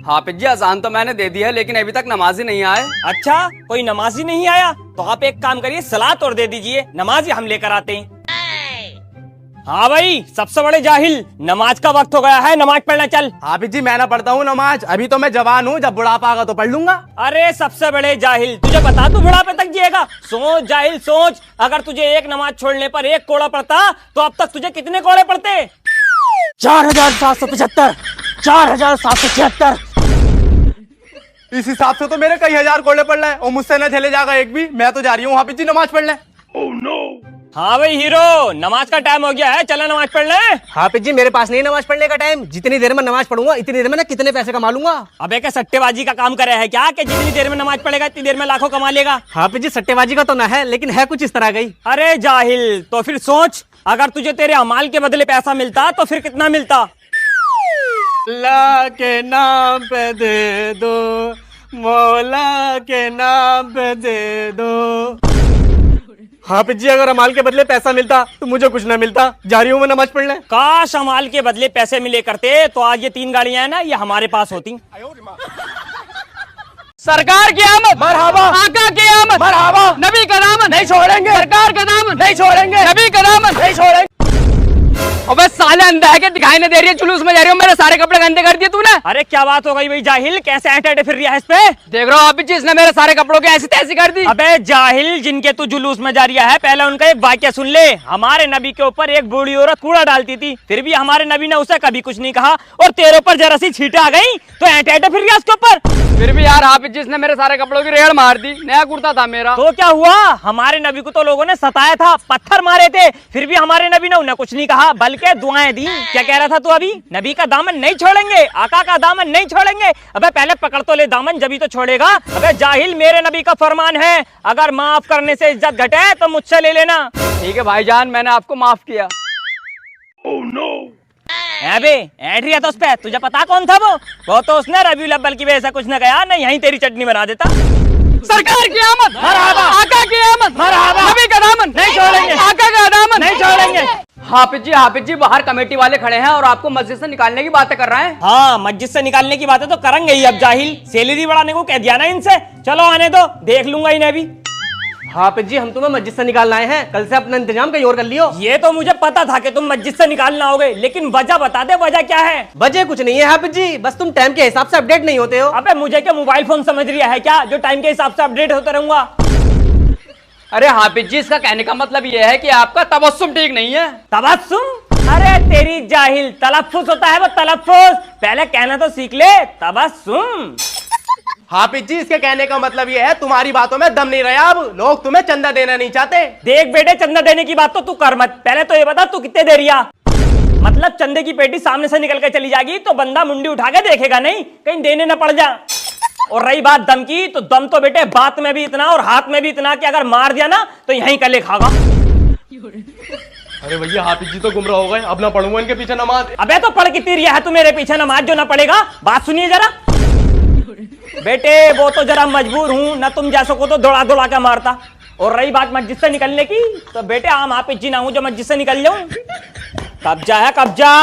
हाफिज जी अजान तो मैंने दे दी है, लेकिन अभी तक नमाजी नहीं आए। अच्छा, कोई नमाजी नहीं आया तो आप एक काम करिए, सलात और दे दीजिए, नमाजी हम लेकर आते हैं। हाँ भाई, सबसे बड़े जाहिल, नमाज का वक्त हो गया है, नमाज पढ़ना चल। हाफिज जी मैं ना पढ़ता हूँ नमाज, अभी तो मैं जवान हूँ, जब बुढ़ापा आगा तो पढ़ लूंगा। अरे सबसे बड़े जाहिल, तुझे बता तू बुढ़ापे तक जिएगा? सोच जाहिल सोच, अगर तुझे एक नमाज छोड़ने पर एक कोड़ा पड़ता तो अब तक तुझे कितने कोड़े पड़ते? 4775, 4776। इस हिसाब से तो मेरे कई हजार कोड़े पड़ रहे हैं और मुझसे न झेले जाएगा एक भी। मैं तो जा रही हूँ हाफिज जी नमाज पढ़ने। हाँ भाई हीरो, नमाज का टाइम हो गया है, चला नमाज पढ़ ले। हाफिज जी मेरे पास नहीं नमाज पढ़ने का टाइम, जितनी देर में नमाज पढ़ूंगा इतनी देर में ना कितने पैसे कमा लूंगा। अबे क्या सट्टेबाजी का काम करे है क्या कि जितनी देर में नमाज पढ़ेगा इतनी देर में लाखों कमा लेगा? हाफिज जी सट्टेबाजी का तो ना है, लेकिन है कुछ इस तरह गई। अरे जाहिल, तो फिर सोच, अगर तुझे तेरे अमाल के बदले पैसा मिलता तो फिर कितना मिलता? अल्लाह के नाम पे दे दो, मौला के नाम पे दे दो। हाफिज जी अगर अमाल के बदले पैसा मिलता तो मुझे कुछ ना मिलता, जा रही हूँ मैं नमाज पढ़ने। काश अमाल के बदले पैसे मिले करते तो आज ये 3 गाड़ियां है ना, ये हमारे पास होती। सरकार की आमद मरहबा, आका की आमद मरहबा, नबी का दामन नहीं छोड़ेंगे, सरकार का दामन नहीं छोड़ेंगे, नबी का दामन नहीं छोड़ेंगे। अबे साले अंधा है कि दिखाई नहीं दे रही है, जुलूस में जा रही हो, मेरे सारे कपड़े गंदे कर दिए तूने। अरे क्या बात हो गई भाई जाहिल, कैसे ऐटे फिर रहा है इस पे? देख रहा हूँ हाफिज जी, इसने मेरे सारे कपड़ों की ऐसी तैसी कर दी। अबे जाहिल, जिनके तू जुलूस में जा रहा है, पहले उनका एक वाक्य सुन ले। हमारे नबी के ऊपर एक बूढ़ी औरत कूड़ा डालती थी, फिर भी हमारे नबी ने उसे कभी कुछ नहीं कहा, और तेरे ऊपर जरा सी छींटे आ गई तो ऐटे फिर गया उसके ऊपर। फिर भी यार हाफिज जी, इसने मेरे सारे कपड़ों की रेड़ मार दी, नया कुर्ता था मेरा। तो क्या हुआ, हमारे नबी को तो लोगों ने सताया था, पत्थर मारे थे, फिर भी हमारे नबी ने उन्हें कुछ नहीं कहा, बल्कि दुआएं दी। क्या कह रहा था तू अभी? नबी का दामन नहीं छोड़ेंगे, आका का दामन नहीं छोड़ेंगे। अबे पहले पकड़ तो ले दामन, जब ही तो छोड़ेगा। अबे जाहिल, मेरे नबी का फरमान है, अगर माफ करने से इज्जत घटे तो मुझसे ले लेना। ठीक है भाईजान, मैंने आपको माफ किया। अबे ऐट रिया तो उस पे, तुझे पता कौन था वो तो उसने रबीउल अव्वल की वजह से कुछ न कहा, नहीं यहीं तेरी चटनी बना देता। सरकार की आमद मरहबा, आका की आमद मरहबा, नबी का दामन नहीं छोड़ेंगे, आका का दामन नहीं छोड़ेंगे। हाफिज जी बाहर कमेटी वाले खड़े हैं और आपको मस्जिद से निकालने की बातें कर रहे हैं। हाँ, मस्जिद से निकालने की बातें तो करेंगे ही। अब जाहिल, सैलरी बढ़ाने को कह दिया ना इनसे, चलो आने दो, देख लूंगा इन्हें भी। हाफिज जी हम तुम्हें मस्जिद से निकालना आए हैं, कल से अपना इंतजाम कहीं और कर लियो। ये तो मुझे पता था कि तुम मस्जिद से निकालना होगे, लेकिन वजह बता दे, वजह क्या है? वजह कुछ नहीं है हाफिज जी, बस तुम टाइम के हिसाब से अपडेट नहीं होते हो। अबे मुझे क्या मोबाइल फोन समझ रहा है क्या, जो टाइम के हिसाब से अपडेट होता रहूंगा? अरे हाफिज जी, इसका कहने का मतलब ये है कि आपका तबस्सुम ठीक नहीं है। तबस्सुम? अरे तेरी जाहिल, तलफ्फुज होता है वो, तलफ्फुज। पहले कहना तो सीख ले, तबस्सुम। हाफिज जी इसके कहने का मतलब ये है तुम्हारी बातों में दम नहीं रहा, अब लोग तुम्हें चंदा देना नहीं चाहते। देख बेटे, चंदा देने की बात तो तू कर मत, पहले तो ये बता तू कितने दे रिया? मतलब चंदे की पेटी सामने से निकल के चली जाएगी तो बंदा मुंडी उठा के देखेगा नहीं, कहीं देने न पड़ जा। और रही बात दम की, तो दम तो बेटे बात में भी इतना और हाथ में भी इतना कि अगर मार दिया ना तो यहीं कले खागा। अरे भैया हाफिज जी तो गुमराह हो गए, अब ना पढ़ूंगा इनके पीछे नमाज। अबे तो पढ़ कितनी रिया है तू मेरे पीछे नमाज, जो ना पढ़ेगा? बात सुनिए जरा बेटे, वो तो जरा मजबूर हूं ना, तुम जैसों को तो दौड़ा के मारता। और रही बात मस्जिद से निकलने की, तो बेटे आम हाफिज जी ना हूं जो मस्जिद से निकल जाऊं। कब्जा है कब्जा।